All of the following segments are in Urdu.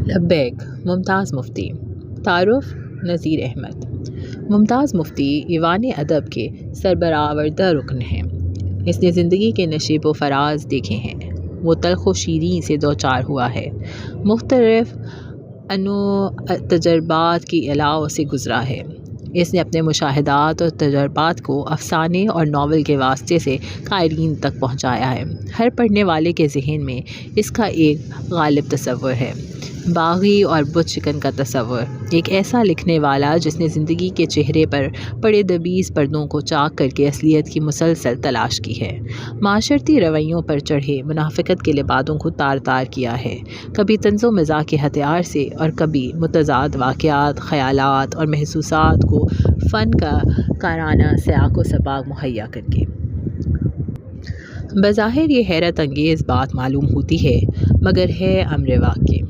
لبیک ممتاز مفتی۔ تعارف نذیر احمد۔ ممتاز مفتی ایوان ادب کے سربراہ رکن ہیں۔ اس نے زندگی کے نشیب و فراز دیکھے ہیں، وہ تلخ و شیریں سے دوچار ہوا ہے، مختلف انواع تجربات کی علاوہ سے گزرا ہے۔ اس نے اپنے مشاہدات اور تجربات کو افسانے اور ناول کے واسطے سے قارئین تک پہنچایا ہے۔ ہر پڑھنے والے کے ذہن میں اس کا ایک غالب تصور ہے، باغی اور بت شکن کا تصور، ایک ایسا لکھنے والا جس نے زندگی کے چہرے پر پڑے دبیز پردوں کو چاک کر کے اصلیت کی مسلسل تلاش کی ہے، معاشرتی رویوں پر چڑھے منافقت کے لبادوں کو تار تار کیا ہے، کبھی طنز و مزاح کے ہتھیار سے اور کبھی متضاد واقعات، خیالات اور محسوسات کو فن کا کارانہ سیاق و سباق مہیا کر کے۔ بظاہر یہ حیرت انگیز بات معلوم ہوتی ہے، مگر ہے امر واقع۔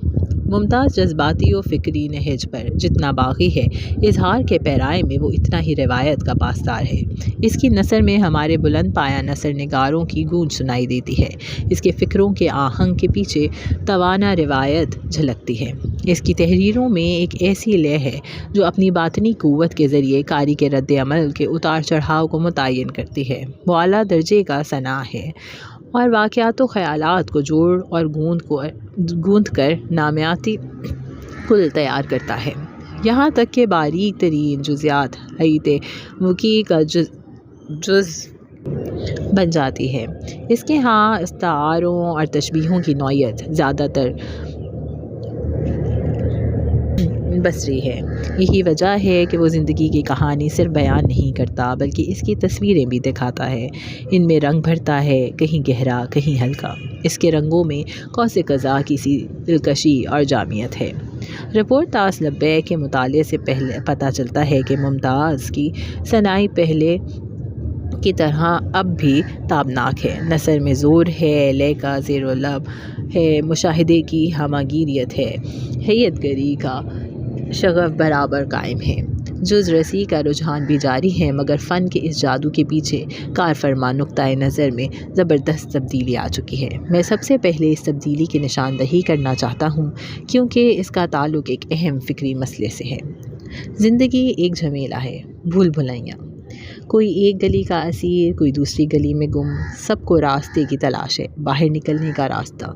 ممتاز جذباتی و فکری نہج پر جتنا باغی ہے، اظہار کے پیرائے میں وہ اتنا ہی روایت کا پاسدار ہے۔ اس کی نثر میں ہمارے بلند پایہ نثر نگاروں کی گونج سنائی دیتی ہے، اس کے فکروں کے آہنگ کے پیچھے توانا روایت جھلکتی ہے۔ اس کی تحریروں میں ایک ایسی لے ہے جو اپنی باطنی قوت کے ذریعے قاری کے رد عمل کے اتار چڑھاؤ کو متعین کرتی ہے۔ وہ اعلیٰ درجے کا صنع ہے اور واقعات و خیالات کو جوڑ اور گوندھ کر نامیاتی کل تیار کرتا ہے، یہاں تک کہ باریک ترین جزیات حیت وقوع کا جز بن جاتی ہے۔ اس کے ہاں استعاروں اور تشبیہوں کی نوعیت زیادہ تر بصری ہے۔ یہی وجہ ہے کہ وہ زندگی کی کہانی صرف بیان نہیں کرتا بلکہ اس کی تصویریں بھی دکھاتا ہے، ان میں رنگ بھرتا ہے، کہیں گہرا کہیں ہلکا۔ اس کے رنگوں میں قوس قزح کی سی دلکشی اور جامعیت ہے۔ رپورٹ طاس لبیک کے مطالعے سے پہلے پتہ چلتا ہے کہ ممتاز کی صناعی پہلے کی طرح اب بھی تابناک ہے، نثر میں زور ہے، لے کا زیر و لب ہے، مشاہدے کی ہمہ گیریت ہے، حیت گری کا شغف برابر قائم ہے، جز رسی کا رجحان بھی جاری ہے، مگر فن کے اس جادو کے پیچھے کار فرما نقطۂ نظر میں زبردست تبدیلی آ چکی ہے۔ میں سب سے پہلے اس تبدیلی کی نشاندہی کرنا چاہتا ہوں کیونکہ اس کا تعلق ایک اہم فکری مسئلے سے ہے۔ زندگی ایک جھمیلا ہے، بھول بھلائیاں، کوئی ایک گلی کا اسیر، کوئی دوسری گلی میں گم، سب کو راستے کی تلاش ہے، باہر نکلنے کا راستہ،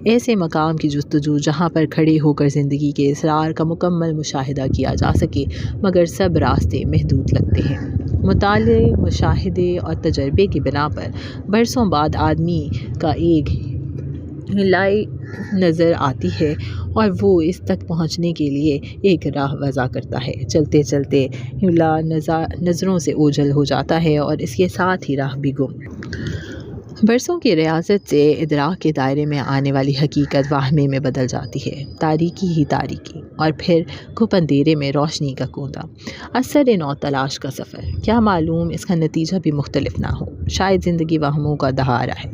ایسے مقام کی جستجو جہاں پر کھڑے ہو کر زندگی کے اسرار کا مکمل مشاہدہ کیا جا سکے، مگر سب راستے محدود لگتے ہیں۔ مطالعے، مشاہدے اور تجربے کی بنا پر برسوں بعد آدمی کا ایک ہلائی نظر آتی ہے اور وہ اس تک پہنچنے کے لیے ایک راہ وضع کرتا ہے، چلتے چلتے ہلا نظروں سے اوجھل ہو جاتا ہے اور اس کے ساتھ ہی راہ بھی گم۔ برسوں کی ریاضت سے ادراک کے دائرے میں آنے والی حقیقت واہمے میں بدل جاتی ہے، تاریکی ہی تاریکی، اور پھر گھپ اندھیرے میں روشنی کا کوندا، اثر نو تلاش کا سفر۔ کیا معلوم اس کا نتیجہ بھی مختلف نہ ہو، شاید زندگی وہموں کا دہارا ہے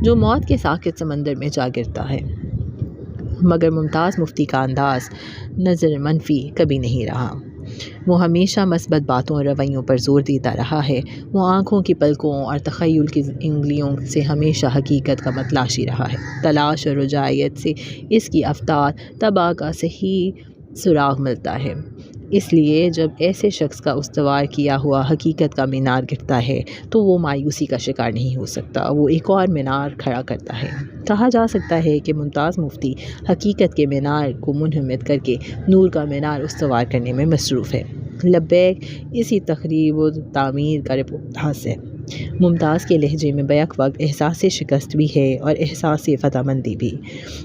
جو موت کے ساکت سمندر میں جا گرتا ہے۔ مگر ممتاز مفتی کا انداز نظر منفی کبھی نہیں رہا، وہ ہمیشہ مثبت باتوں اور رویوں پر زور دیتا رہا ہے، وہ آنکھوں کی پلکوں اور تخیل کی انگلیوں سے ہمیشہ حقیقت کا متلاشی رہا ہے۔ تلاش اور رجائیت سے اس کی افطار طبع کا صحیح سراغ ملتا ہے، اس لیے جب ایسے شخص کا استوار کیا ہوا حقیقت کا مینار گرتا ہے تو وہ مایوسی کا شکار نہیں ہو سکتا، وہ ایک اور مینار کھڑا کرتا ہے۔ کہا جا سکتا ہے کہ ممتاز مفتی حقیقت کے مینار کو منہمد کر کے نور کا مینار استوار کرنے میں مصروف ہے۔ لبیک اسی تخریب و تعمیر کا رپورٹاس ہے۔ ممتاز کے لہجے میں بیک وقت احساس شکست بھی ہے اور احساس فتح مندی بھی،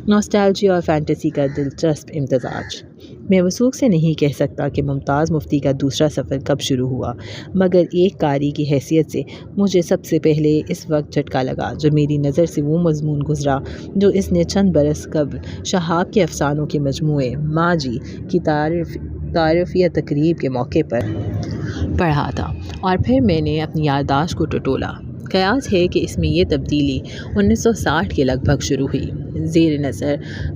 نوسٹالجی اور فینٹیسی کا دلچسپ امتزاج۔ میں وثوق سے نہیں کہہ سکتا کہ ممتاز مفتی کا دوسرا سفر کب شروع ہوا، مگر ایک قاری کی حیثیت سے مجھے سب سے پہلے اس وقت جھٹکا لگا جب میری نظر سے وہ مضمون گزرا جو اس نے چند برس قبل شہاب کے افسانوں کے مجموعے ماجی کی تعارفیہ تقریب کے موقع پر پڑھا تھا، اور پھر میں نے اپنی یادداشت کو ٹٹولا۔ قیاس ہے کہ اس میں یہ تبدیلی 1960 کے لگ بھگ شروع ہوئی۔ زیر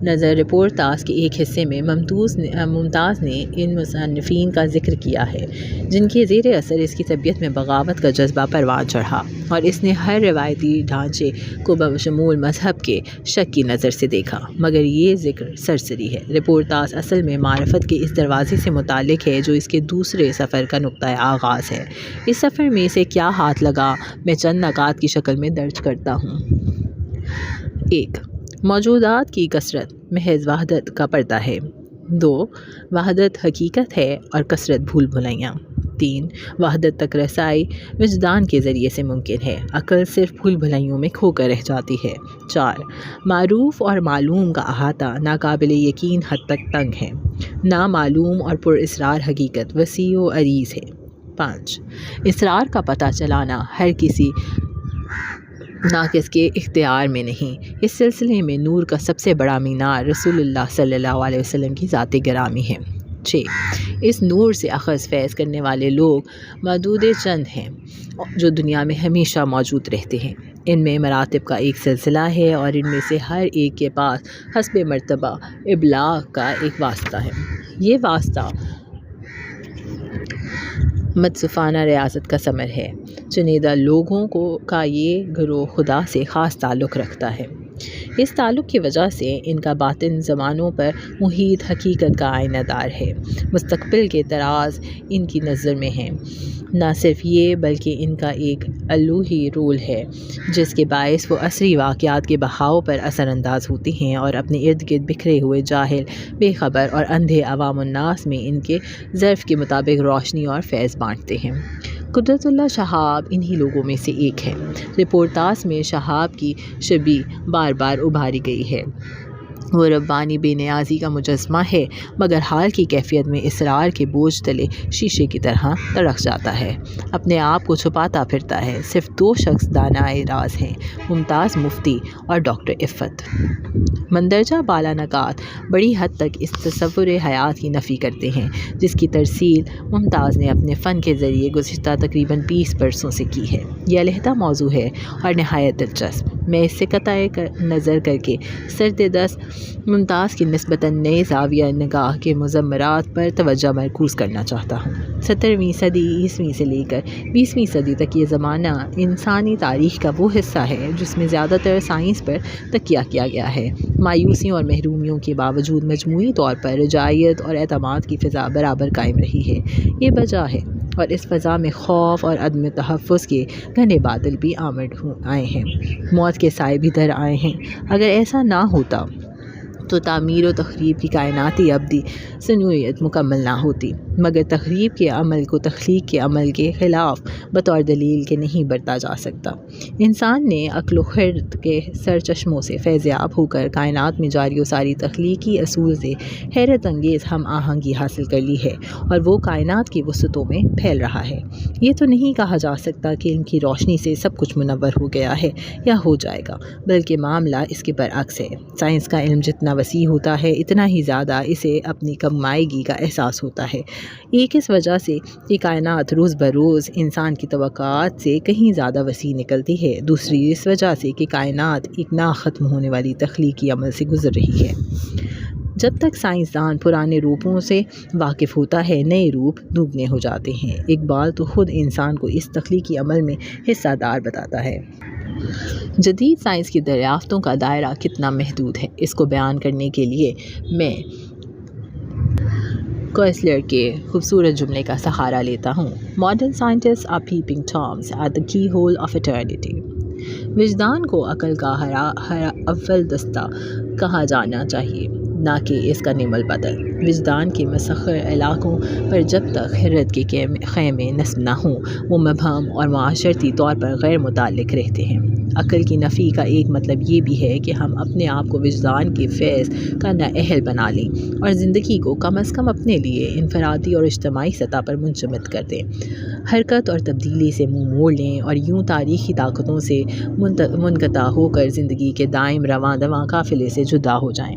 نظر رپورٹ تاس کے ایک حصے میں ممتاز نے ان مصنفین کا ذکر کیا ہے جن کے زیر اثر اس کی طبیعت میں بغاوت کا جذبہ پروان چڑھا اور اس نے ہر روایتی ڈھانچے کو بشمول مذہب کے شک کی نظر سے دیکھا، مگر یہ ذکر سرسری ہے۔ رپورٹ تاس اصل میں معرفت کے اس دروازے سے متعلق ہے جو اس کے دوسرے سفر کا نقطۂ آغاز ہے۔ اس سفر میں اسے کیا ہاتھ لگا میں چند نکات کی شکل میں درج کرتا ہوں۔ 1. موجودات کی کثرت محض وحدت کا پردہ ہے۔ 2. وحدت حقیقت ہے اور کثرت بھول بھلائیاں۔ 3. وحدت تک رسائی وجدان کے ذریعے سے ممکن ہے، عقل صرف بھول بھلائیوں میں کھو کر رہ جاتی ہے۔ 4. معروف اور معلوم کا احاطہ ناقابل یقین حد تک تنگ ہے، نامعلوم اور پر اسرار حقیقت وسیع و عریض ہے۔ 5. اسرار کا پتہ چلانا ہر کسی ناقص کے اختیار میں نہیں۔ اس سلسلے میں نور کا سب سے بڑا مینار رسول اللہ صلی اللہ علیہ وسلم کی ذات گرامی ہے۔ 6. اس نور سے اخذ فیض کرنے والے لوگ معدود چند ہیں جو دنیا میں ہمیشہ موجود رہتے ہیں۔ ان میں مراتب کا ایک سلسلہ ہے اور ان میں سے ہر ایک کے پاس حسب مرتبہ ابلاغ کا ایک واسطہ ہے۔ یہ واسطہ متصفانہ ریاضت کا ثمر ہے۔ چنیدہ لوگوں کا یہ گروہ خدا سے خاص تعلق رکھتا ہے۔ اس تعلق کی وجہ سے ان کا باطن زمانوں پر محیط حقیقت کا آئینہ دار ہے۔ مستقبل کے طراز ان کی نظر میں ہیں۔ نہ صرف یہ بلکہ ان کا ایک الوہی رول ہے جس کے باعث وہ عصری واقعات کے بہاؤ پر اثر انداز ہوتی ہیں اور اپنے ارد گرد بکھرے ہوئے جاہل، بے خبر اور اندھے عوام الناس میں ان کے ظرف کے مطابق روشنی اور فیض بانٹتے ہیں۔ قدرت اللہ شہاب انہی لوگوں میں سے ایک ہے۔ رپورٹ تاس میں شہاب کی شبیہ بار بار ابھاری گئی ہے۔ وہ ربانی بے نیازی کا مجسمہ ہے مگر حال کی کیفیت میں اسرار کے بوجھ تلے شیشے کی طرح تڑک جاتا ہے، اپنے آپ کو چھپاتا پھرتا ہے۔ صرف 2 شخص دانائے راز ہیں، ممتاز مفتی اور ڈاکٹر عفت۔ مندرجہ بالا نکات بڑی حد تک اس تصور حیات کی نفی کرتے ہیں جس کی ترسیل ممتاز نے اپنے فن کے ذریعے گزشتہ تقریباً 20 برسوں سے کی ہے۔ یہ علیحدہ موضوع ہے اور نہایت دلچسپ۔ میں اس سے قطع نظر کر کے سرد دست ممتاز کی نسبتاً نئے زاویہ نگاہ کے مضمرات پر توجہ مرکوز کرنا چاہتا ہوں۔ 17ویں صدی عیسوی سے لے کر 20ویں صدی تک یہ زمانہ انسانی تاریخ کا وہ حصہ ہے جس میں زیادہ تر سائنس پر تکیہ کیا گیا ہے۔ مایوسیوں اور محرومیوں کے باوجود مجموعی طور پر رجائیت اور اعتماد کی فضا برابر قائم رہی ہے۔ یہ وجہ ہے اور اس فضا میں خوف اور عدم تحفظ کے گھنے بادل بھی آئے ہیں، موت کے سائے بھی در آئے ہیں۔ اگر ایسا نہ ہوتا تو تعمیر و تخریب کی کائناتی ابدی صنوعیت مکمل نہ ہوتی، مگر تخریب کے عمل کو تخلیق کے عمل کے خلاف بطور دلیل کے نہیں برتا جا سکتا۔ انسان نے عقل و خرد کے سرچشموں سے فیض یاب ہو کر کائنات میں جاری و ساری تخلیقی اصول سے حیرت انگیز ہم آہنگی حاصل کر لی ہے اور وہ کائنات کی وسعتوں میں پھیل رہا ہے۔ یہ تو نہیں کہا جا سکتا کہ ان کی روشنی سے سب کچھ منور ہو گیا ہے یا ہو جائے گا، بلکہ معاملہ اس کے برعکس ہے۔ سائنس کا علم جتنا وسیع ہوتا ہے اتنا ہی زیادہ اسے اپنی کمائیگی کا احساس ہوتا ہے۔ ایک اس وجہ سے کہ کائنات روز بروز انسان کی توقعات سے کہیں زیادہ وسیع نکلتی ہے، دوسری اس وجہ سے کہ کائنات ایک نہ ختم ہونے والی تخلیقی عمل سے گزر رہی ہے۔ جب تک سائنسدان پرانے روپوں سے واقف ہوتا ہے، نئے روپ دوگنے ہو جاتے ہیں۔ اقبال تو خود انسان کو اس تخلیقی عمل میں حصہ دار بتاتا ہے۔ جدید سائنس کی دریافتوں کا دائرہ کتنا محدود ہے، اس کو بیان کرنے کے لیے میں کوئسلر کے خوبصورت جملے کا سہارا لیتا ہوں: Modern scientists are peeping toms at the keyhole of eternity۔ وجدان کو عقل کا اول دستہ کہا جانا چاہیے، نہ کہ اس کا نعم البدل۔ وجدان کے مسخر علاقوں پر جب تک خرد کے خیمے نصب نہ ہوں، وہ مبہم اور معاشرتی طور پر غیر متعلق رہتے ہیں۔ عقل کی نفی کا ایک مطلب یہ بھی ہے کہ ہم اپنے آپ کو وجدان کے فیض کا نااہل بنا لیں اور زندگی کو کم از کم اپنے لیے انفرادی اور اجتماعی سطح پر منجمد کر دیں، حرکت اور تبدیلی سے منہ موڑ لیں اور یوں تاریخی طاقتوں سے منقطع ہو کر زندگی کے دائم رواں دواں قافلے سے جدا ہو جائیں۔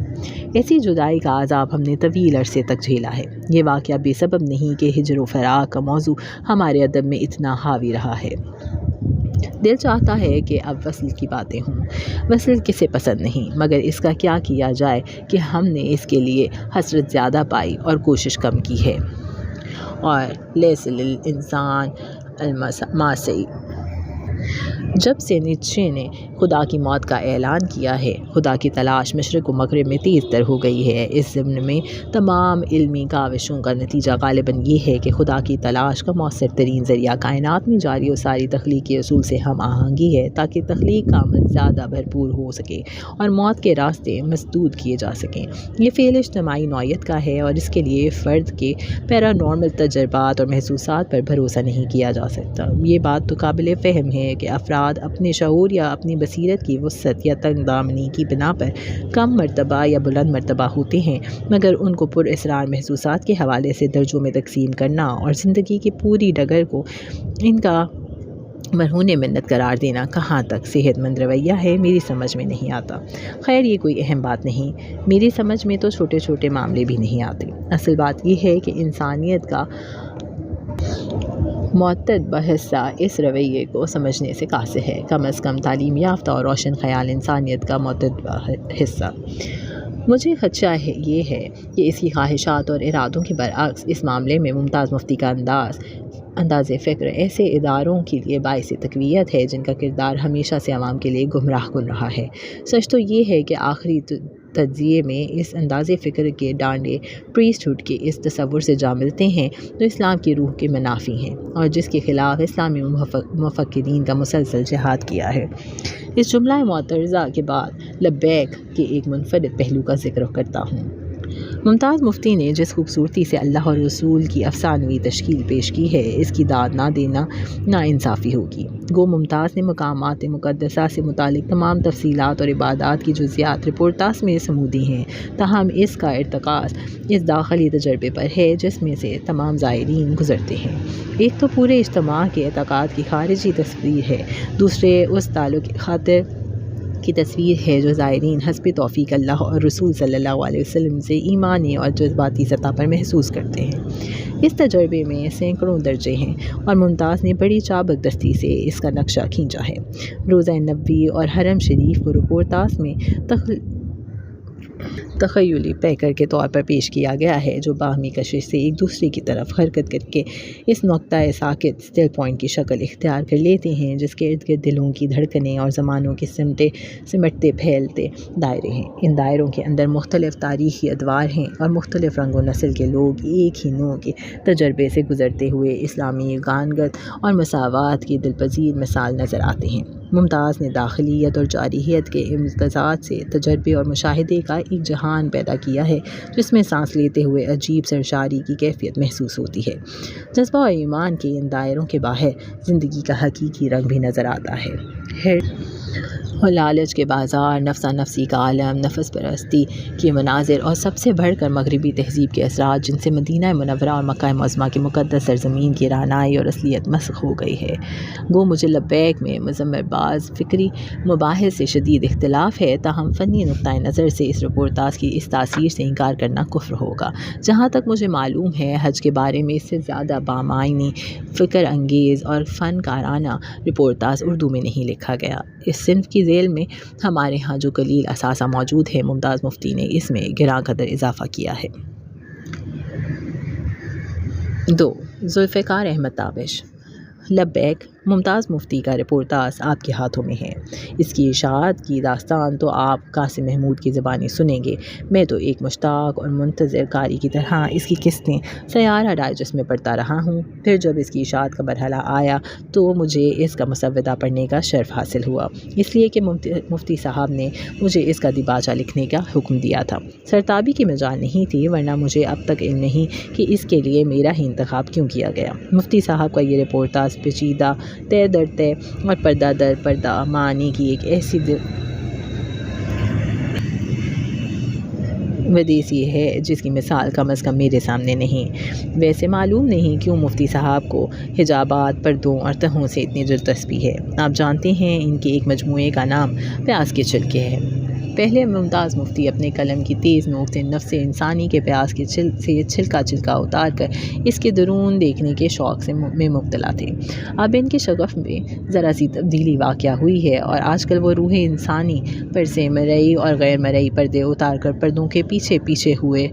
ایسی جدائی کا عذاب ہم نے طویل عرصے تک جھیلا ہے۔ یہ واقعہ بے سبب نہیں کہ ہجر و فراق کا موضوع ہمارے ادب میں اتنا حاوی رہا ہے۔ دل چاہتا ہے کہ اب وصل کی باتیں ہوں۔ وصل کسے پسند نہیں، مگر اس کا کیا کیا جائے کہ ہم نے اس کے لیے حسرت زیادہ پائی اور کوشش کم کی ہے۔ اور لیس للانسان المعصی، جب سے نیچے نے خدا کی موت کا اعلان کیا ہے، خدا کی تلاش مشرق و مغرب میں تیز تر ہو گئی ہے۔ اس ضمن میں تمام علمی کاوشوں کا نتیجہ غالباً یہ ہے کہ خدا کی تلاش کا مؤثر ترین ذریعہ کائنات میں جاری و ساری تخلیقی اصول سے ہم آہنگی ہے، تاکہ تخلیق کا عمل زیادہ بھرپور ہو سکے اور موت کے راستے مسدود کیے جا سکیں۔ یہ فعل اجتماعی نوعیت کا ہے اور اس کے لیے فرد کے پیرانارمل تجربات اور محسوسات پر بھروسہ نہیں کیا جا سکتا۔ یہ بات تو قابل فہم ہے کہ افراد اپنے شعور یا اپنی بصیرت کی وسعت یا تنگ دامنی کی بنا پر کم مرتبہ یا بلند مرتبہ ہوتے ہیں، مگر ان کو پر اسرار محسوسات کے حوالے سے درجوں میں تقسیم کرنا اور زندگی کی پوری ڈگر کو ان کا مرہون منت قرار دینا کہاں تک صحت مند رویہ ہے، میری سمجھ میں نہیں آتا۔ خیر، یہ کوئی اہم بات نہیں، میری سمجھ میں تو چھوٹے چھوٹے معاملے بھی نہیں آتے۔ اصل بات یہ ہے کہ انسانیت کا معتدب حصہ اس رویے کو سمجھنے سے قاصر ہے، کم از کم تعلیم یافتہ اور روشن خیال انسانیت کا معتدب حصہ۔ مجھے خدشہ یہ ہے کہ اس کی خواہشات اور ارادوں کے برعکس اس معاملے میں ممتاز مفتی کا انداز فکر ایسے اداروں کے لیے باعث تقویت ہے جن کا کردار ہمیشہ سے عوام کے لیے گمراہ کن رہا ہے۔ سچ تو یہ ہے کہ آخری تجزیے میں اس انداز فکر کے ڈانڈے پریسٹ ہوڈ کے اس تصور سے جا ملتے ہیں جو اسلام کی روح کے منافی ہیں اور جس کے خلاف اسلامی مفکرین کا مسلسل جہاد کیا ہے۔ اس جملہ معترضہ کے بعد لبیک کے ایک منفرد پہلو کا ذکر کرتا ہوں۔ ممتاز مفتی نے جس خوبصورتی سے اللہ اور رسول کی افسانوی تشکیل پیش کی ہے، اس کی داد نہ دینا ناانصافی ہوگی۔ گو ممتاز نے مقامات مقدسہ سے متعلق تمام تفصیلات اور عبادات کی جزیات رپورٹاس میں سمودی ہیں، تاہم اس کا ارتکاز اس داخلی تجربے پر ہے جس میں سے تمام زائرین گزرتے ہیں۔ ایک تو پورے اجتماع کے اعتقاد کی خارجی تصویر ہے، دوسرے اس تعلق خاطر کی تصویر ہے جو زائرین حسب توفیق اللہ اور رسول صلی اللہ علیہ وسلم سے ایمانی اور جذباتی سطح پر محسوس کرتے ہیں۔ اس تجربے میں سینکڑوں درجے ہیں اور ممتاز نے بڑی چابک دستی سے اس کا نقشہ کھینچا ہے۔ روضہ نبوی اور حرم شریف کو رپورٹاس میں تخیلی پیکر کے طور پر پیش کیا گیا ہے جو باہمی کشش سے ایک دوسرے کی طرف حرکت کر کے اس نقطۂ ساکت اسٹل پوائنٹ کی شکل اختیار کر لیتے ہیں جس کے ارد گرد دلوں کی دھڑکنیں اور زمانوں کے سمٹتے پھیلتے دائرے ہیں۔ ان دائروں کے اندر مختلف تاریخی ادوار ہیں اور مختلف رنگ و نسل کے لوگ ایک ہی نوع کے تجربے سے گزرتے ہوئے اسلامی گانگت اور مساوات کی دلپذیر مثال نظر آتے ہیں۔ ممتاز نے داخلیت اور جارحیت کے امتزاج سے تجربے اور مشاہدے کا ایک جہان پیدا کیا ہے جس میں سانس لیتے ہوئے عجیب سرشاری کی کیفیت محسوس ہوتی ہے۔ جذبہ اور ایمان کے ان دائروں کے باہر زندگی کا حقیقی رنگ بھی نظر آتا ہے۔ اور لالچ کے بازار، نفسا نفسی کا عالم، نفس پرستی کے مناظر اور سب سے بڑھ کر مغربی تہذیب کے اثرات جن سے مدینہ منورہ اور مکہ معظمہ کی مقدس سرزمین کی رعنائی اور اصلیت مسخ ہو گئی ہے۔ گو مجھے لبیک میں مضمر بعض فکری مباحث سے شدید اختلاف ہے، تاہم فنی نقطۂ نظر سے اس رپورٹاس کی اس تاثیر سے انکار کرنا کفر ہوگا۔ جہاں تک مجھے معلوم ہے، حج کے بارے میں اس سے زیادہ بامعنی، فکر انگیز اور فن کارانہ رپورٹاس اردو میں نہیں لکھا گیا۔ اس صنف کی ذیل میں ہمارے ہاں جو قلیل اثاثہ موجود ہے، ممتاز مفتی نے اس میں گراں قدر اضافہ کیا ہے۔ 2. ذوالفقار احمد تابش۔ لبیک، ممتاز مفتی کا رپورٹاس آپ کے ہاتھوں میں ہے۔ اس کی اشاعت کی داستان تو آپ قاسم محمود کی زبانی سنیں گے، میں تو ایک مشتاق اور منتظر قاری کی طرح اس کی قسطیں سیارہ ڈائجسٹ میں پڑھتا رہا ہوں۔ پھر جب اس کی اشاعت کا مرحلہ آیا تو مجھے اس کا مسودہ پڑھنے کا شرف حاصل ہوا، اس لیے کہ مفتی صاحب نے مجھے اس کا دیباچہ لکھنے کا حکم دیا تھا۔ سرتابی کی مجال نہیں تھی، ورنہ مجھے اب تک علم نہیں کہ اس کے لیے میرا ہی انتخاب کیوں کیا گیا۔ مفتی صاحب کا یہ رپورٹاس پیچیدہ، طے در طے اور پردہ در پردہ معنی کی ایک ایسی ودیسی ہے جس کی مثال کم از کم میرے سامنے نہیں۔ ویسے معلوم نہیں کیوں مفتی صاحب کو حجابات، پردوں اور تہوں سے اتنی دلچسپی ہے۔ آپ جانتے ہیں ان کے ایک مجموعے کا نام پیاز کے چھلکے ہے۔ پہلے ممتاز مفتی اپنے قلم کی تیز نوک سے نفس انسانی کے پیاس کے سے چھلکا اتار کر اس کے درون دیکھنے کے شوق میں مبتلا تھے۔ اب ان کے شغف میں ذرا سی تبدیلی واقع ہوئی ہے اور آج کل وہ روح انسانی پر سے مرئی اور غیر مرئی پردے اتار کر پردوں کے پیچھے پیچھے ہوئے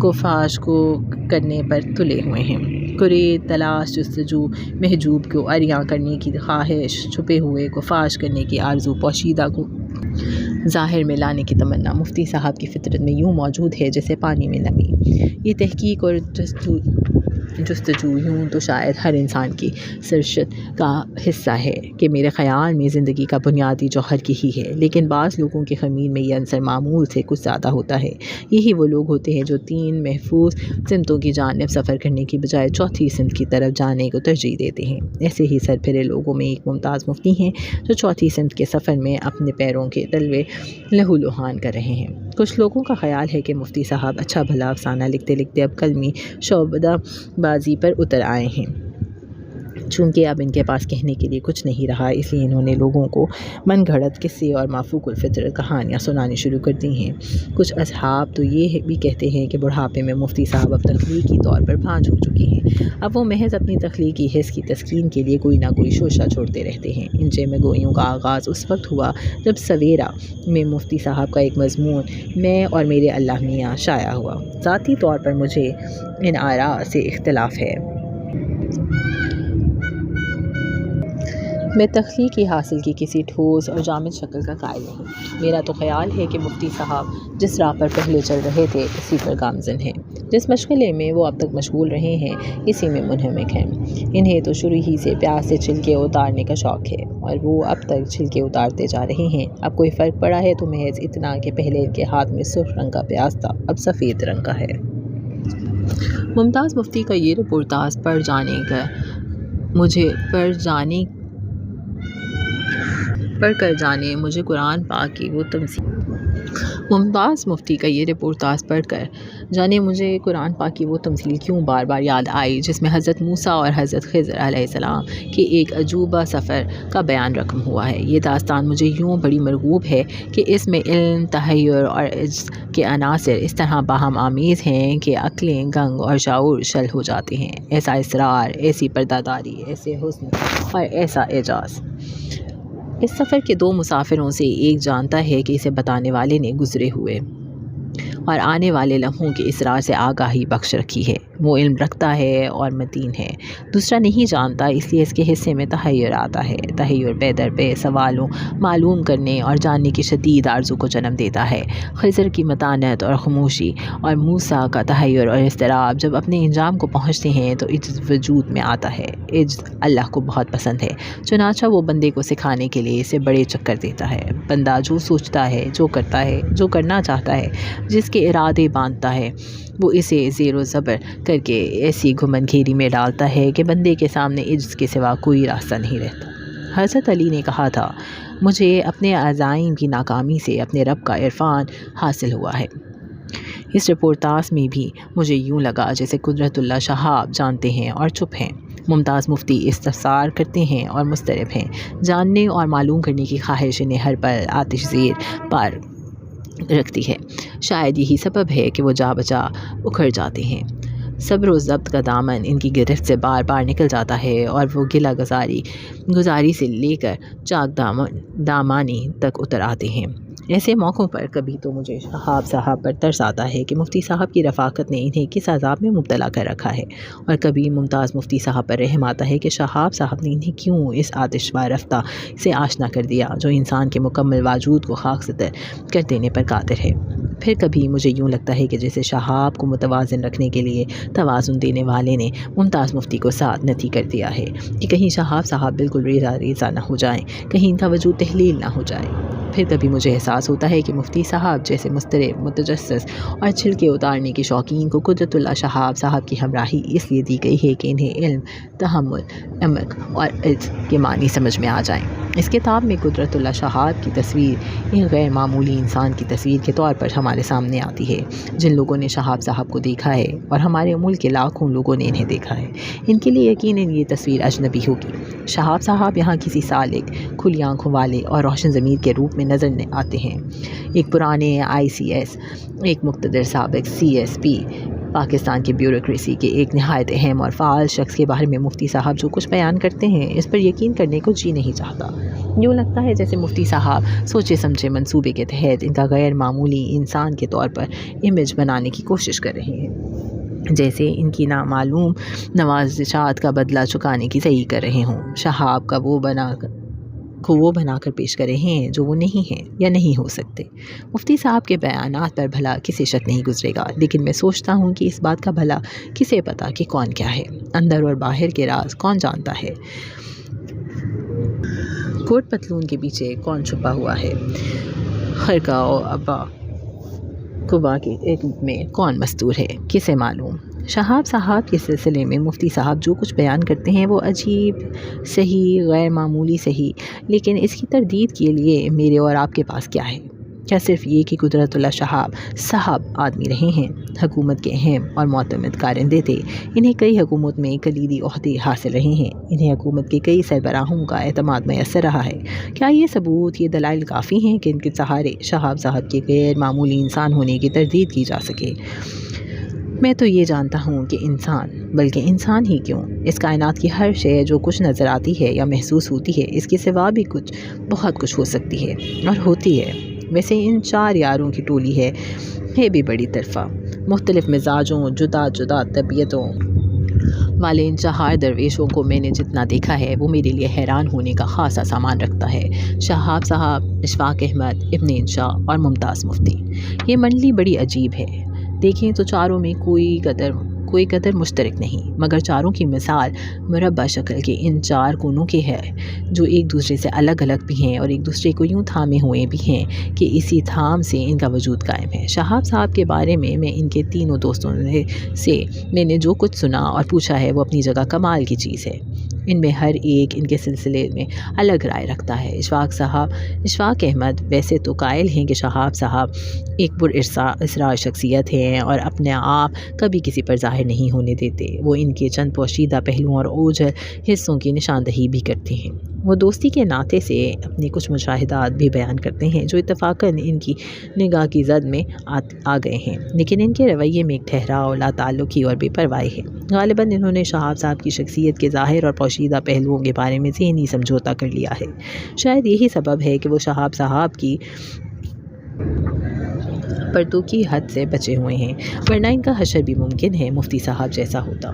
کفاش کو کرنے پر تلے ہوئے ہیں۔ کرید، تلاش، جستجو، محجوب کو عریاں کرنے کی خواہش، چھپے ہوئے کو فاش کرنے کی آرزو، پوشیدہ کو ظاہر میں لانے کی تمنا مفتی صاحب کی فطرت میں یوں موجود ہے جیسے پانی میں نمی۔ یہ تحقیق اور جستجو یوں تو شاید ہر انسان کی سرشت کا حصہ ہے کہ میرے خیال میں زندگی کا بنیادی جوہر کی ہی ہے، لیکن بعض لوگوں کے خمیر میں یہ عنصر معمول سے کچھ زیادہ ہوتا ہے۔ یہی وہ لوگ ہوتے ہیں جو 3 محفوظ سمتوں کی جانب سفر کرنے کی بجائے چوتھی سمت کی طرف جانے کو ترجیح دیتے ہیں۔ ایسے ہی سر پھرے لوگوں میں ایک ممتاز مفتی ہیں جو چوتھی سمت کے سفر میں اپنے پیروں کے تلوے لہولہان کر رہے ہیں۔ کچھ لوگوں کا خیال ہے کہ مفتی صاحب اچھا بھلا افسانہ لکھتے لکھتے اب قلمی شعبدہ بازی پر اتر آئے ہیں۔ چونکہ اب ان کے پاس کہنے کے لیے کچھ نہیں رہا، اس لیے انہوں نے لوگوں کو من گھڑت قصے اور مافوق الفطرت کہانیاں سنانی شروع کر دی ہیں۔ کچھ اصحاب تو یہ بھی کہتے ہیں کہ بڑھاپے میں مفتی صاحب اب تخلیقی طور پر بھانج ہو چکے ہیں۔ اب وہ محض اپنی تخلیقی حس کی تسکین کے لیے کوئی نہ کوئی شوشہ چھوڑتے رہتے ہیں۔ ان جمع گوئیوں کا آغاز اس وقت ہوا جب سویرا میں مفتی صاحب کا ایک مضمون میں اور میرے اللہ میاں شائع ہوا۔ ذاتی طور پر مجھے ان آراء سے اختلاف ہے۔ میں تخلیقی حاصل کی کسی ٹھوس اور جامد شکل کا قائل نہیں۔ میرا تو خیال ہے کہ مفتی صاحب جس راہ پر پہلے چل رہے تھے اسی پر گامزن ہیں۔ جس مشغلے میں وہ اب تک مشغول رہے ہیں اسی میں منہمک ہیں۔ انہیں تو شروع ہی سے پیاس سے چھلکے اتارنے کا شوق ہے اور وہ اب تک چھلکے اتارتے جا رہے ہیں۔ اب کوئی فرق پڑا ہے تو محض اتنا کہ پہلے ان کے ہاتھ میں سرخ رنگ کا پیاس تھا، اب سفید رنگ کا ہے۔ ممتاز مفتی کا یہ رپورٹاج پڑھ کر جانے مجھے قرآن پاک کی وہ تمثیل کیوں بار بار یاد آئی جس میں حضرت موسیٰ اور حضرت خضر علیہ السلام کے ایک عجوبہ سفر کا بیان رقم ہوا ہے۔ یہ داستان مجھے یوں بڑی مرغوب ہے کہ اس میں علم، تحیر اور عجز کے عناصر اس طرح باہم آمیز ہیں کہ عقلیں گنگ اور شعور شل ہو جاتے ہیں۔ ایسا اصرار، ایسی پردہ داری، ایسے حسن اور ایسا اعجاز۔ اس سفر کے 2 مسافروں سے ایک جانتا ہے کہ اسے بتانے والے نے گزرے ہوئے اور آنے والے لمحوں کے اسرار سے آگاہی بخش رکھی ہے، وہ علم رکھتا ہے اور متین ہے۔ دوسرا نہیں جانتا، اس لیے اس کے حصے میں تحیر آتا ہے۔ تحیر پے در پے سوالوں معلوم کرنے اور جاننے کی شدید آرزو کو جنم دیتا ہے۔ خضر کی متانت اور خاموشی اور موسیٰ کا تحیر اور اضطراب جب اپنے انجام کو پہنچتے ہیں تو عجز وجود میں آتا ہے۔ عجز اللہ کو بہت پسند ہے، چنانچہ وہ بندے کو سکھانے کے لیے اسے بڑے چکر دیتا ہے۔ بندہ جو سوچتا ہے، جو کرتا ہے، جو کرنا چاہتا ہے، جس کے ارادے باندھتا ہے، وہ اسے زیر و زبر کر کے ایسی گھمن گھیری میں ڈالتا ہے کہ بندے کے سامنے عجز کے سوا کوئی راستہ نہیں رہتا۔ حضرت علی نے کہا تھا، مجھے اپنے عزائم کی ناکامی سے اپنے رب کا عرفان حاصل ہوا ہے۔ اس رپورٹاج میں بھی مجھے یوں لگا جیسے قدرت اللہ شہاب جانتے ہیں اور چپ ہیں۔ ممتاز مفتی استفسار کرتے ہیں اور مضطرب ہیں۔ جاننے اور معلوم کرنے کی خواہش انہیں ہر پل آتش زیر پار رکھتی ہے۔ شاید یہی سبب ہے کہ وہ جا بجا اکھڑ جاتے ہیں۔ صبر و ضبط کا دامن ان کی گرفت سے بار بار نکل جاتا ہے اور وہ گلہ گزاری سے لے کر چاک دامانی تک اتر آتے ہیں۔ ایسے موقعوں پر کبھی تو مجھے شہاب صاحب پر ترس آتا ہے کہ مفتی صاحب کی رفاقت نے انہیں کس عذاب میں مبتلا کر رکھا ہے، اور کبھی ممتاز مفتی صاحب پر رحم آتا ہے کہ شہاب صاحب نے انہیں کیوں اس آتش رفتہ سے آشنا کر دیا جو انسان کے مکمل وجود کو خاکستر کر دینے پر قادر ہے۔ پھر کبھی مجھے یوں لگتا ہے کہ جیسے شہاب کو متوازن رکھنے کے لیے توازن دینے والے نے ممتاز مفتی کو ساتھ نتھی کر دیا ہے کہ کہیں شہاب صاحب بالکل ریزہ نہ ہو جائیں، کہیں ان کا وجود تحلیل نہ ہو جائے۔ پھر کبھی مجھے احساس ہوتا ہے کہ مفتی صاحب جیسے مضطرب، متجسس اور چھلکے اتارنے کے شوقین کو قدرت اللہ شہاب صاحب کی ہمراہی اس لیے دی گئی ہے کہ انہیں علم، تحمل، عمق اور عجز کے معنی سمجھ میں آ جائیں۔ اس کتاب میں قدرت اللہ شہاب کی تصویر ایک غیر معمولی انسان کی تصویر کے طور پر ہمارے سامنے آتی ہے۔ جن لوگوں نے شہاب صاحب کو دیکھا ہے اور ہمارے ملک کے لاکھوں لوگوں نے انہیں دیکھا ہے، ان کے لیے یقیناً یہ تصویر اجنبی ہوگی۔ شہاب صاحب یہاں کسی سالک، کھلی آنکھوں والے اور روشن ضمیر کے روپ میں نظر آتے ہیں۔ ایک پرانے ICS، ایک مقتدر سابق CSP، پاکستان کی بیوروکریسی کے ایک نہایت اہم اور فعال شخص کے بارے میں مفتی صاحب جو کچھ بیان کرتے ہیں، اس پر یقین کرنے کو جی نہیں چاہتا۔ یوں لگتا ہے جیسے مفتی صاحب سوچے سمجھے منصوبے کے تحت ان کا غیر معمولی انسان کے طور پر امیج بنانے کی کوشش کر رہے ہیں، جیسے ان کی نامعلوم نوازشات کا بدلہ چکانے کی صحیح کر رہے ہوں، شہاب کا وہ بنا کر پیش کر رہے ہیں جو وہ نہیں ہیں یا نہیں ہو سکتے۔ مفتی صاحب کے بیانات پر بھلا کسی شک نہیں گزرے گا، لیکن میں سوچتا ہوں کہ اس بات کا بھلا کسے پتا کہ کون کیا ہے، اندر اور باہر کے راز کون جانتا ہے، کوٹ پتلون کے پیچھے کون چھپا ہوا ہے، خرقہ و ابا قبا کے ایک میں کون مستور ہے، کسے معلوم۔ شہاب صاحب کے سلسلے میں مفتی صاحب جو کچھ بیان کرتے ہیں وہ عجیب صحیح، غیر معمولی صحیح، لیکن اس کی تردید کے لیے میرے اور آپ کے پاس کیا ہے؟ کیا صرف یہ کہ قدرت اللہ شہاب صاحب آدمی رہے ہیں، حکومت کے اہم اور معتمد کارندے تھے، انہیں کئی حکومت میں کلیدی عہدے حاصل رہے ہیں، انہیں حکومت کے کئی سربراہوں کا اعتماد میسر رہا ہے، کیا یہ ثبوت، یہ دلائل کافی ہیں کہ ان کے سہارے شہاب صاحب کے غیر معمولی انسان ہونے کی تردید کی جا سکے؟ میں تو یہ جانتا ہوں کہ انسان، بلکہ انسان ہی کیوں، اس کائنات کی ہر شے جو کچھ نظر آتی ہے یا محسوس ہوتی ہے، اس کے سوا بھی بہت کچھ ہو سکتی ہے اور ہوتی ہے۔ ویسے ان 4 یاروں کی ٹولی ہے بھی بڑی طرفہ، مختلف مزاجوں، جدا جدا طبیعتوں والے ان 4 درویشوں کو میں نے جتنا دیکھا ہے وہ میرے لیے حیران ہونے کا خاصا سامان رکھتا ہے۔ شہاب صاحب، اشفاق احمد، ابن انشا اور ممتاز مفتی، یہ منڈلی بڑی عجیب ہے۔ دیکھیں تو چاروں میں کوئی قدر مشترک نہیں، مگر چاروں کی مثال مربع شکل کے ان 4 کونوں کے ہے جو ایک دوسرے سے الگ الگ بھی ہیں اور ایک دوسرے کو یوں تھامے ہوئے بھی ہیں کہ اسی تھام سے ان کا وجود قائم ہے۔ شہاب صاحب کے بارے میں ان کے تینوں دوستوں سے میں نے جو کچھ سنا اور پوچھا ہے وہ اپنی جگہ کمال کی چیز ہے۔ ان میں ہر ایک ان کے سلسلے میں الگ رائے رکھتا ہے۔ اشفاق احمد ویسے تو قائل ہیں کہ شہاب صاحب ایک اسرار شخصیت ہیں اور اپنے آپ کبھی کسی پر ظاہر نہیں ہونے دیتے، وہ ان کے چند پوشیدہ پہلوؤں اور اوجھل حصوں کی نشاندہی بھی کرتے ہیں۔ وہ دوستی کے ناطے سے اپنے کچھ مشاہدات بھی بیان کرتے ہیں جو اتفاقاً ان کی نگاہ کی زد میں آ گئے ہیں، لیکن ان کے رویے میں ایک ٹھہراؤ، لا تعلقی اور بے پرواہی ہے۔ غالباً انہوں نے شہاب صاحب کی شخصیت کے ظاہر اور پوشیدہ پہلوؤں کے بارے میں ذہنی سمجھوتا کر لیا ہے۔ شاید یہی سبب ہے کہ وہ شہاب صاحب کی پردوں کی حد سے بچے ہوئے ہیں، ورنہ ان کا حشر بھی ممکن ہے مفتی صاحب جیسا ہوتا۔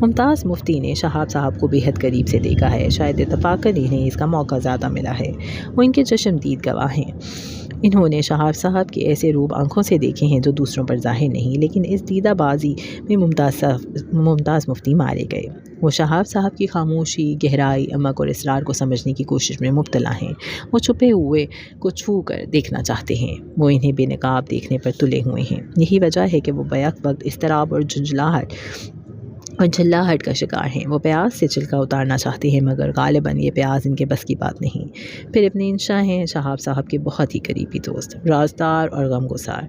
ممتاز مفتی نے شہاب صاحب کو بے حد قریب سے دیکھا ہے، شاید اتفاقاً انہیں اس کا موقع زیادہ ملا ہے، وہ ان کے چشمدید گواہ ہیں۔ انہوں نے شہاب صاحب کے ایسے روب آنکھوں سے دیکھے ہیں جو دوسروں پر ظاہر نہیں، لیکن اس دیدہ بازی میں ممتاز مفتی مارے گئے۔ وہ شہاب صاحب کی خاموشی، گہرائی، عمق اور اسرار کو سمجھنے کی کوشش میں مبتلا ہیں۔ وہ چھپے ہوئے کو چھو کر دیکھنا چاہتے ہیں، وہ انہیں بے نقاب دیکھنے پر تلے ہوئے ہیں۔ یہی وجہ ہے کہ وہ بیک وقت اضطراب اور جھلاہٹ کا شکار ہیں۔ وہ پیاز سے چھلکا اتارنا چاہتے ہیں، مگر غالباً یہ پیاز ان کے بس کی بات نہیں۔ پھر ابن انشا ہیں، شہاب صاحب کے بہت ہی قریبی دوست، رازدار اور غمگسار۔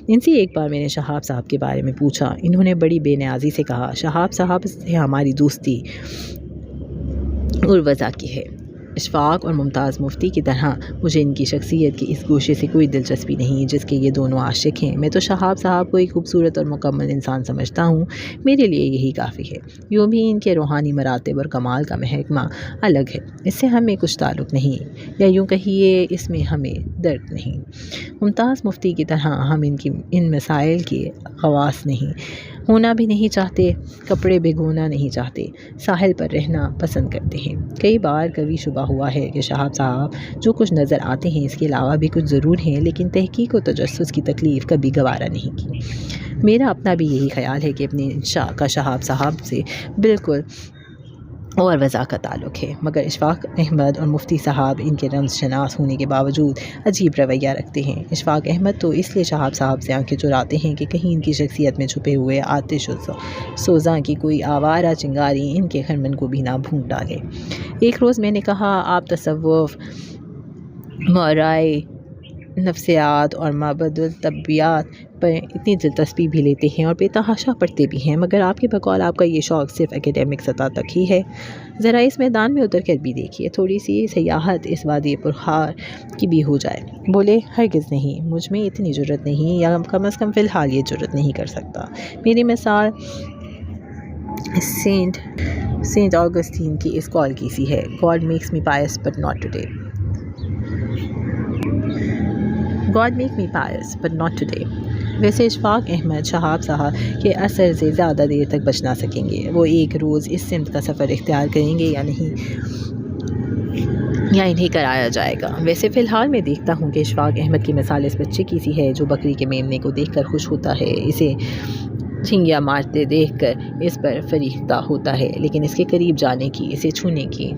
ان سے ایک بار میں نے شہاب صاحب کے بارے میں پوچھا، انہوں نے بڑی بے نیازی سے کہا، شہاب صاحب سے ہماری دوستی الوضع کی ہے۔ اشفاق اور ممتاز مفتی کی طرح مجھے ان کی شخصیت کی اس گوشے سے کوئی دلچسپی نہیں جس کے یہ دونوں عاشق ہیں۔ میں تو شہاب صاحب کو ایک خوبصورت اور مکمل انسان سمجھتا ہوں، میرے لیے یہی کافی ہے۔ یوں بھی ان کے روحانی مراتب اور کمال کا محکمہ الگ ہے، اس سے ہمیں کچھ تعلق نہیں، یا یوں کہیے اس میں ہمیں درد نہیں۔ ممتاز مفتی کی طرح ہم ان مسائل کے خواص نہیں ہونا بھی نہیں چاہتے، کپڑے بھگونا نہیں چاہتے، ساحل پر رہنا پسند کرتے ہیں۔ کئی بار کبھی شبہ ہوا ہے کہ شہاب صاحب جو کچھ نظر آتے ہیں اس کے علاوہ بھی کچھ ضرور ہیں، لیکن تحقیق و تجسس کی تکلیف کبھی گوارا نہیں کی۔ میرا اپنا بھی یہی خیال ہے کہ اپنے انشاء کا شہاب صاحب سے بالکل اور وضع کا تعلق ہے، مگر اشفاق احمد اور مفتی صاحب ان کے رمز شناس ہونے کے باوجود عجیب رویہ رکھتے ہیں۔ اشفاق احمد تو اس لیے شہاب صاحب سے آنکھیں چراتے ہیں کہ کہیں ان کی شخصیت میں چھپے ہوئے آتش و سوزاں کی کوئی آوارہ چنگاری ان کے خرمن کو بھی نہ بھونک ڈالے۔ ایک روز میں نے کہا، آپ تصوف، ماورائے نفسیات اور مابعد الطبیعیات پر اتنی دلچسپی بھی لیتے ہیں اور بے تحاشا پڑھتے بھی ہیں، مگر آپ کے بقول آپ کا یہ شوق صرف اکیڈمک سطح تک ہی ہے۔ ذرا اس میدان میں اتر کر بھی دیکھیے، تھوڑی سی سیاحت اس وادی پرخار کی بھی ہو جائے۔ بولے، ہرگز نہیں، مجھ میں اتنی جرت نہیں، یا کم از کم فی الحال یہ جرت نہیں کر سکتا۔ میری مثال سینٹ آگسٹین کی اس قول کی سی ہے، God makes me pious but not today. God make me pious but not today. ویسے اشفاق احمد شہاب صاحب کے اثر سے زیادہ دیر تک بچ نہ سکیں گے۔ وہ ایک روز اس سمت کا سفر اختیار کریں گے یا نہیں، یا انہیں کرایا جائے گا۔ ویسے فی الحال میں دیکھتا ہوں کہ اشفاق احمد کی مثال اس بچے کی سی ہے جو بکری کے میمنے کو دیکھ کر خوش ہوتا ہے، اسے چھینگیاں مارتے دیکھ کر اس پر فریختہ ہوتا ہے، لیکن اس کے قریب جانے کی، اسے چھونے کی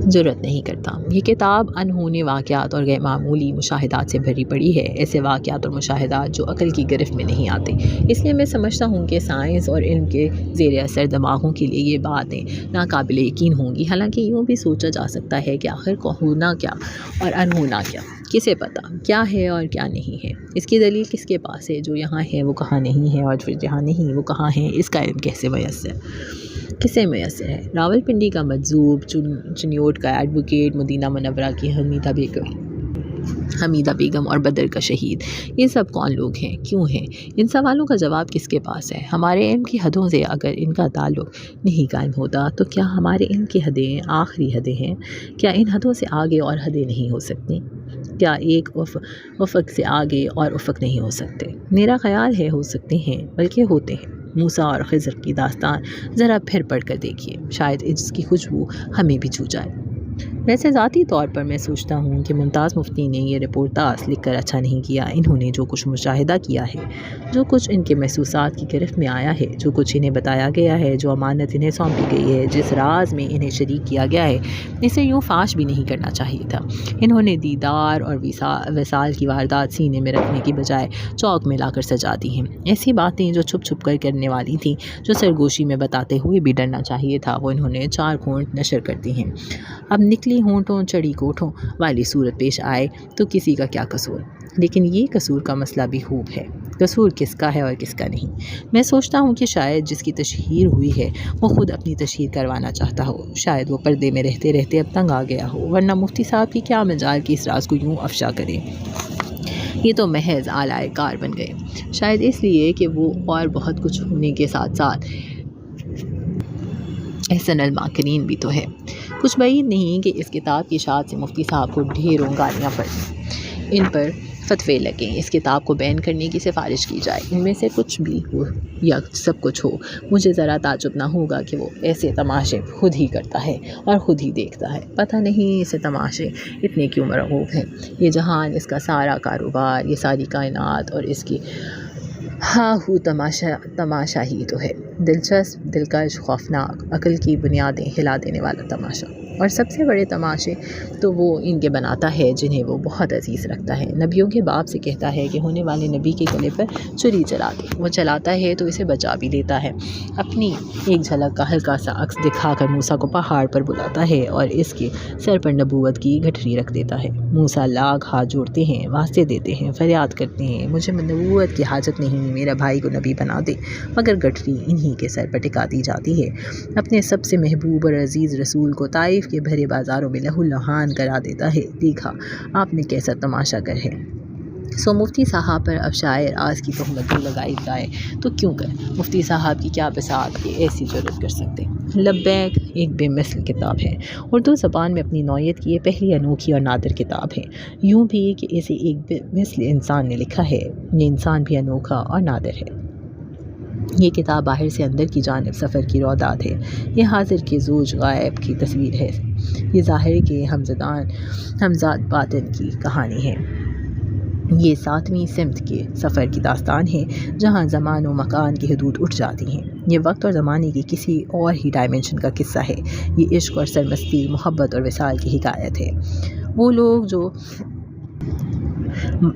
جرت نہیں کرتا۔ یہ کتاب انہونے واقعات اور غیر معمولی مشاہدات سے بھری پڑی ہے، ایسے واقعات اور مشاہدات جو عقل کی گرفت میں نہیں آتے۔ اس لیے میں سمجھتا ہوں کہ سائنس اور علم کے زیر اثر دماغوں کے لیے یہ باتیں ناقابل یقین ہوں گی۔ حالانکہ یوں بھی سوچا جا سکتا ہے کہ آخر کو ہونا کیا اور انہونا کیا، کسے پتہ کیا ہے اور کیا نہیں ہے؟ اس کی دلیل کس کے پاس ہے؟ جو یہاں ہے وہ کہاں نہیں ہے، اور پھر جہاں نہیں وہ کہاں ہے؟ اس کا علم کسے میسر ہے؟ راول پنڈی کا مجذوب، چنیوٹ کا ایڈوکیٹ، مدینہ منورہ کی حمیدہ بیگم اور بدر کا شہید، یہ سب کون لوگ ہیں؟ کیوں ہیں؟ ان سوالوں کا جواب کس کے پاس ہے؟ ہمارے علم کی حدوں سے اگر ان کا تعلق نہیں قائم ہوتا تو کیا ہمارے علم کی حدیں آخری حدیں ہیں؟ کیا ان حدوں سے آگے اور حدیں نہیں ہو سکتی؟ کیا ایک افق سے آگے اور افق نہیں ہو سکتے؟ میرا خیال ہے ہو سکتے ہیں، بلکہ ہوتے ہیں۔ موسیٰ اور خضر کی داستان ذرا پھر پڑھ کر دیکھیے، شاید اس کی خوشبو ہمیں بھی چھو جائے۔ ویسے ذاتی طور پر میں سوچتا ہوں کہ ممتاز مفتی نے یہ رپورٹاس لکھ کر اچھا نہیں کیا۔ انہوں نے جو کچھ مشاہدہ کیا ہے، جو کچھ ان کے محسوسات کی گرفت میں آیا ہے، جو کچھ انہیں بتایا گیا ہے، جو امانت انہیں سونپی گئی ہے، جس راز میں انہیں شریک کیا گیا ہے، اسے یوں فاش بھی نہیں کرنا چاہیے تھا۔ انہوں نے دیدار اور وصال کی واردات سینے میں رکھنے کی بجائے چوک میں لا کر سجا دی ہیں۔ ایسی باتیں جو چھپ چھپ کر کرنے والی تھیں، جو سرگوشی میں بتاتے ہوئے بھی ڈرنا چاہیے تھا، وہ انہوں نے 4 کھونٹ نشر کر دی ہیں۔ اب نکلی ہونٹوں چڑھی کوٹھوں والی صورت پیش آئے تو کسی کا کیا قصور؟ لیکن یہ قصور کا مسئلہ بھی خوب ہے، قصور کس کا ہے اور کس کا نہیں۔ میں سوچتا ہوں کہ شاید جس کی تشہیر ہوئی ہے وہ خود اپنی تشہیر کروانا چاہتا ہو، شاید وہ پردے میں رہتے رہتے اب تنگ آ گیا ہو، ورنہ مفتی صاحب کی کیا مجال کہ اس راز کو یوں افشا کریں۔ یہ تو محض آلائے کار بن گئے، شاید اس لیے کہ وہ اور بہت کچھ ہونے کے ساتھ ساتھ احسن الماکرین بھی تو ہے۔ کچھ بعید نہیں کہ اس کتاب کی اشاعت سے مفتی صاحب کو ڈھیروں گالیاں پڑیں، ان پر فتوے لگیں، اس کتاب کو بین کرنے کی سفارش کی جائے۔ ان میں سے کچھ بھی ہو یا سب کچھ ہو، مجھے ذرا تعجب نہ ہوگا کہ وہ ایسے تماشے خود ہی کرتا ہے اور خود ہی دیکھتا ہے۔ پتہ نہیں اسے تماشے اتنے کیوں مرغوب ہیں۔ یہ جہان، اس کا سارا کاروبار، یہ ساری کائنات اور اس کی تماشا ہی تو ہے، دلچسپ، دلکش، خوفناک، عقل کی بنیادیں ہلا دینے والا تماشا۔ اور سب سے بڑے تماشے تو وہ ان کے بناتا ہے جنہیں وہ بہت عزیز رکھتا ہے۔ نبیوں کے باب سے کہتا ہے کہ ہونے والے نبی کے گلے پر چھری چلا دے، وہ چلاتا ہے تو اسے بچا بھی لیتا ہے۔ اپنی ایک جھلک کا ہلکا سا عکس دکھا کر موسیٰ کو پہاڑ پر بلاتا ہے اور اس کے سر پر نبوت کی گٹھری رکھ دیتا ہے۔ موسیٰ لاکھ ہاتھ جوڑتے ہیں، واسطے دیتے ہیں، فریاد کرتے ہیں، مجھے نبوت کی حاجت نہیں، میرا بھائی کو نبی بنا دے، مگر گٹھری انہی کے سر پر ٹکا دی جاتی ہے۔ اپنے سب سے محبوب اور عزیز رسول کو طائف کے بھرے بازاروں میں لہو لہان کرا دیتا ہے۔ دیکھا آپ نے کیسا تماشا گر ہے۔ سو مفتی صاحب پر اب شاعر آز کی تہمت لگائی جائے تو کیوں کر؟ مفتی صاحب کی کیا بساط کہ ایسی جرت کر سکتے؟ لبیک ایک بے مثل کتاب ہے، اردو زبان میں اپنی نوعیت کی یہ پہلی انوکھی اور نادر کتاب ہے۔ یوں بھی کہ اسے ایک بے مثل انسان نے لکھا ہے، یہ انسان بھی انوکھا اور نادر ہے۔ یہ کتاب باہر سے اندر کی جانب سفر کی روداد ہے، یہ حاضر کے زوج غائب کی تصویر ہے، یہ ظاہر کے ہمزاد باطن کی کہانی ہے۔ یہ 7ویں سمت کے سفر کی داستان ہے جہاں زمان و مکان کی حدود اٹھ جاتی ہیں۔ یہ وقت اور زمانے کی کسی اور ہی ڈائمنشن کا قصہ ہے۔ یہ عشق اور سرمستی، محبت اور وصال کی حکایت ہے۔ وہ لوگ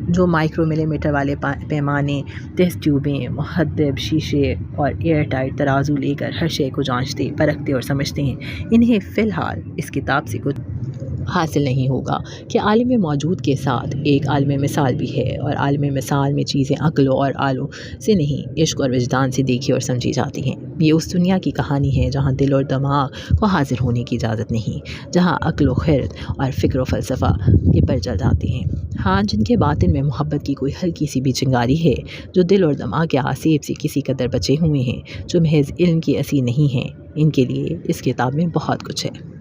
جو مائکرو ملی میٹر والے پیمانے، ٹیسٹ ٹیوبیں، محدب شیشے اور ایئر ٹائٹ ترازو لے کر ہر شے کو جانچتے، پرکھتے اور سمجھتے ہیں، انہیں فی الحال اس کتاب سے کچھ حاصل نہیں ہوگا کہ عالم موجود کے ساتھ ایک عالم مثال بھی ہے، اور عالم مثال میں چیزیں عقل اور آلوں سے نہیں، عشق اور وجدان سے دیکھی اور سمجھی جاتی ہیں۔ یہ اس دنیا کی کہانی ہے جہاں دل اور دماغ کو حاضر ہونے کی اجازت نہیں، جہاں عقل و خرد اور فکر و فلسفہ کے پر چل جاتے ہیں۔ ہاں، جن کے باطن میں محبت کی کوئی ہلکی سی بھی چنگاری ہے، جو دل اور دماغ کے آسیب سے کسی قدر بچے ہوئے ہیں، جو محض علم کی اسیر نہیں ہیں، ان کے لیے اس کتاب میں بہت کچھ ہے۔